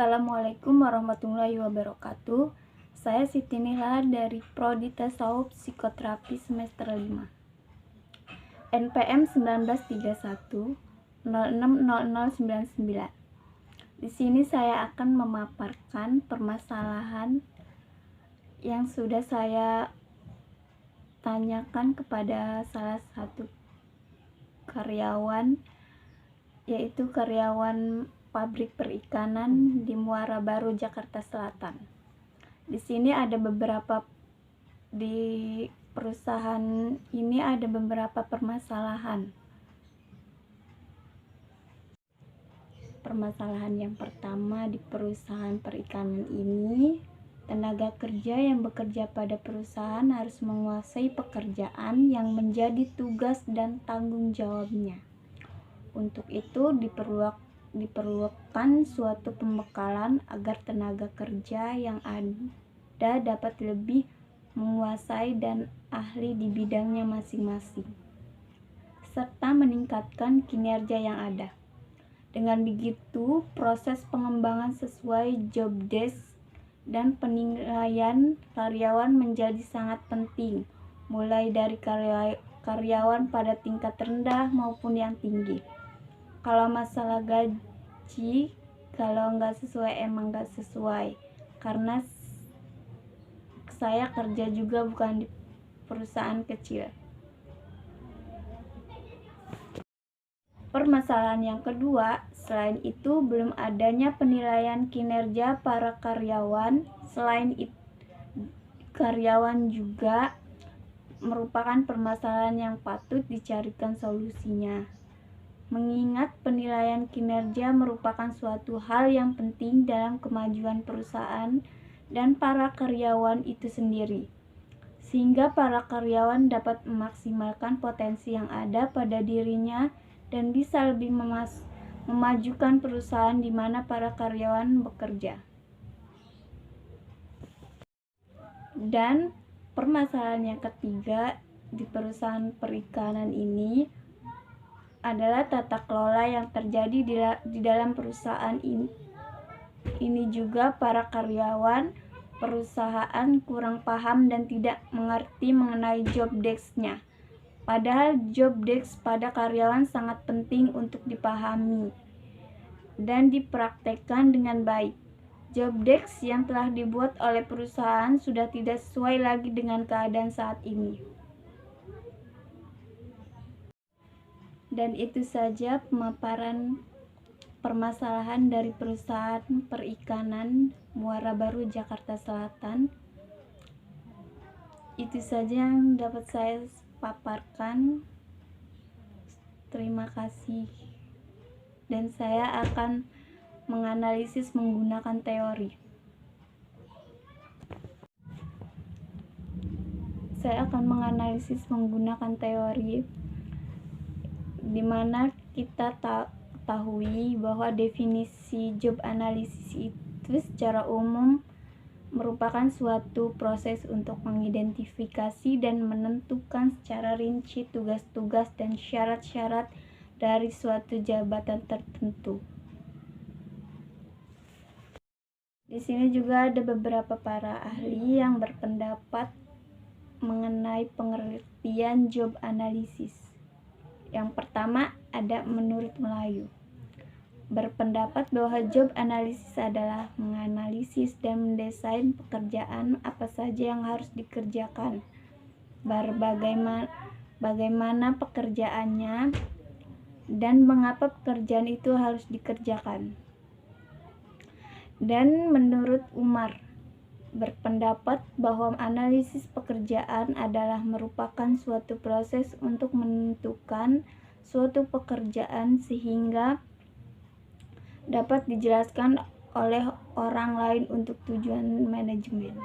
Assalamualaikum warahmatullahi wabarakatuh. Saya Siti Nihla dari Prodi Tasawuf Psikoterapi semester 5. NPM 1931 060099. Di sini saya akan memaparkan permasalahan yang sudah saya tanyakan kepada salah satu karyawan, yaitu karyawan pabrik perikanan di Muara Baru, Jakarta Selatan. Di sini ada di perusahaan ini ada beberapa permasalahan. Permasalahan yang pertama, di perusahaan perikanan ini, tenaga kerja yang bekerja pada perusahaan harus menguasai pekerjaan yang menjadi tugas dan tanggung jawabnya. Untuk itu diperlukan suatu pembekalan agar tenaga kerja yang ada dapat lebih menguasai dan ahli di bidangnya masing-masing, serta meningkatkan kinerja yang ada. Dengan begitu, proses pengembangan sesuai job desk dan penilaian karyawan menjadi sangat penting, mulai dari karyawan pada tingkat rendah maupun yang tinggi. Kalau masalah gaji, kalau nggak sesuai emang nggak sesuai, karena saya kerja juga bukan di perusahaan kecil. Permasalahan yang kedua, selain itu belum adanya penilaian kinerja para karyawan. Selain itu, karyawan juga merupakan permasalahan yang patut dicarikan solusinya. Mengingat penilaian kinerja merupakan suatu hal yang penting dalam kemajuan perusahaan dan para karyawan itu sendiri, sehingga para karyawan dapat memaksimalkan potensi yang ada pada dirinya dan bisa lebih memajukan perusahaan di mana para karyawan bekerja. Dan permasalahan yang ketiga di perusahaan perikanan ini adalah tata kelola yang terjadi di dalam perusahaan ini juga para karyawan perusahaan kurang paham dan tidak mengerti mengenai job desk-nya. Padahal job desk pada karyawan sangat penting untuk dipahami dan dipraktekkan dengan baik. Job desk yang telah dibuat oleh perusahaan sudah tidak sesuai lagi dengan keadaan saat ini. Dan itu saja pemaparan permasalahan dari perusahaan perikanan Muara Baru, Jakarta Selatan. Itu saja yang dapat saya paparkan. Terima kasih. Dan saya akan menganalisis menggunakan teori. Di mana kita ketahui bahwa definisi job analysis itu secara umum merupakan suatu proses untuk mengidentifikasi dan menentukan secara rinci tugas-tugas dan syarat-syarat dari suatu jabatan tertentu. Di sini juga ada beberapa para ahli yang berpendapat mengenai pengertian job analysis. Yang pertama ada menurut Melayu, berpendapat bahwa job analisis adalah menganalisis dan mendesain pekerjaan apa saja yang harus dikerjakan, bagaimana pekerjaannya, dan mengapa pekerjaan itu harus dikerjakan. Dan menurut Umar, berpendapat bahwa analisis pekerjaan adalah merupakan suatu proses untuk menentukan suatu pekerjaan sehingga dapat dijelaskan oleh orang lain untuk tujuan manajemen.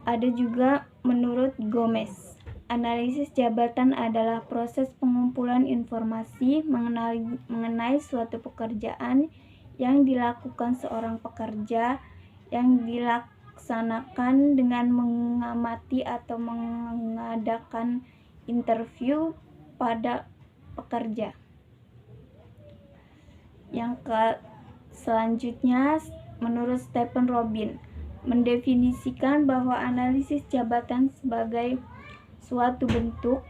Ada juga menurut Gomez, analisis jabatan adalah proses pengumpulan informasi mengenai suatu pekerjaan yang dilakukan seorang pekerja yang dilaksanakan dengan mengamati atau mengadakan interview pada pekerja. Selanjutnya, menurut Stephen Robin, mendefinisikan bahwa analisis jabatan sebagai suatu bentuk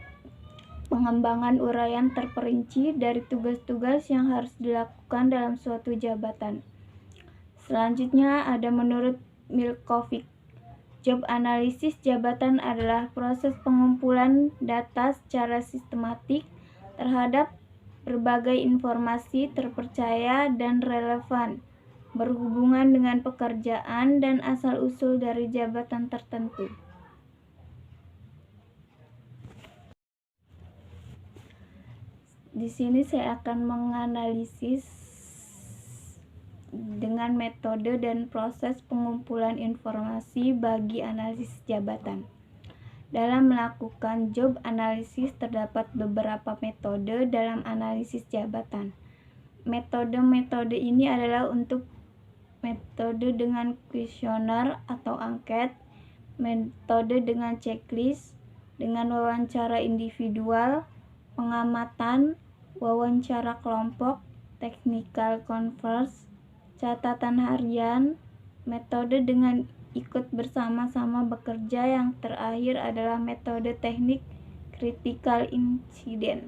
pengembangan uraian terperinci dari tugas-tugas yang harus dilakukan dalam suatu jabatan. Selanjutnya ada menurut Milkovic, job analisis jabatan adalah proses pengumpulan data secara sistematik terhadap berbagai informasi terpercaya dan relevan berhubungan dengan pekerjaan dan asal-usul dari jabatan tertentu. Di sini saya akan menganalisis dengan metode dan proses pengumpulan informasi bagi analisis jabatan. Dalam melakukan job analisis terdapat beberapa metode dalam analisis jabatan. Metode-metode ini adalah untuk metode dengan kuesioner atau angket, metode dengan checklist, dengan wawancara individual, pengamatan, wawancara kelompok, technical converse, catatan harian, metode dengan ikut bersama-sama bekerja, yang terakhir adalah metode teknik critical incident.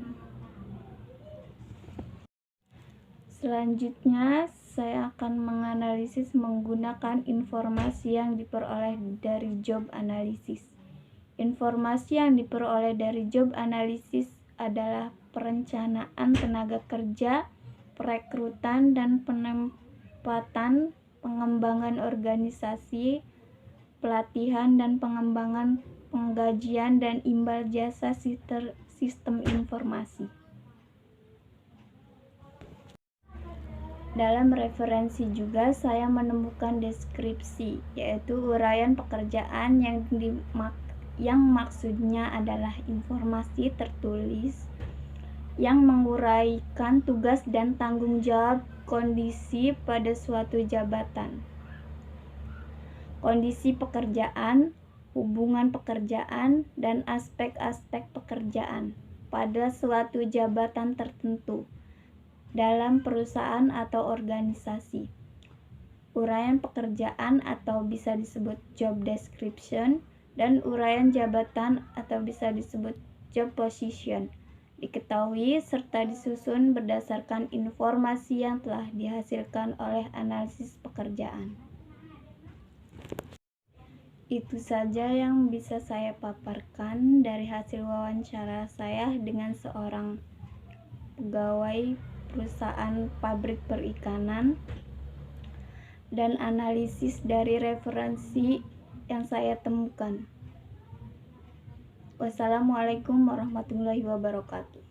Selanjutnya, saya akan menganalisis menggunakan informasi yang diperoleh dari job analisis. Informasi yang diperoleh dari job analisis adalah perencanaan tenaga kerja, perekrutan dan penempatan, pengembangan organisasi, pelatihan dan pengembangan, penggajian dan imbal jasa sistem informasi. Dalam referensi juga saya menemukan deskripsi, yaitu uraian pekerjaan yang maksudnya adalah informasi tertulis yang menguraikan tugas dan tanggung jawab kondisi pada suatu jabatan. Kondisi pekerjaan, hubungan pekerjaan, dan aspek-aspek pekerjaan pada suatu jabatan tertentu dalam perusahaan atau organisasi. Uraian pekerjaan atau bisa disebut job description dan uraian jabatan atau bisa disebut job position diketahui serta disusun berdasarkan informasi yang telah dihasilkan oleh analisis pekerjaan. Itu saja yang bisa saya paparkan dari hasil wawancara saya dengan seorang pegawai perusahaan pabrik perikanan dan analisis dari referensi yang saya temukan. Wassalamualaikum warahmatullahi wabarakatuh.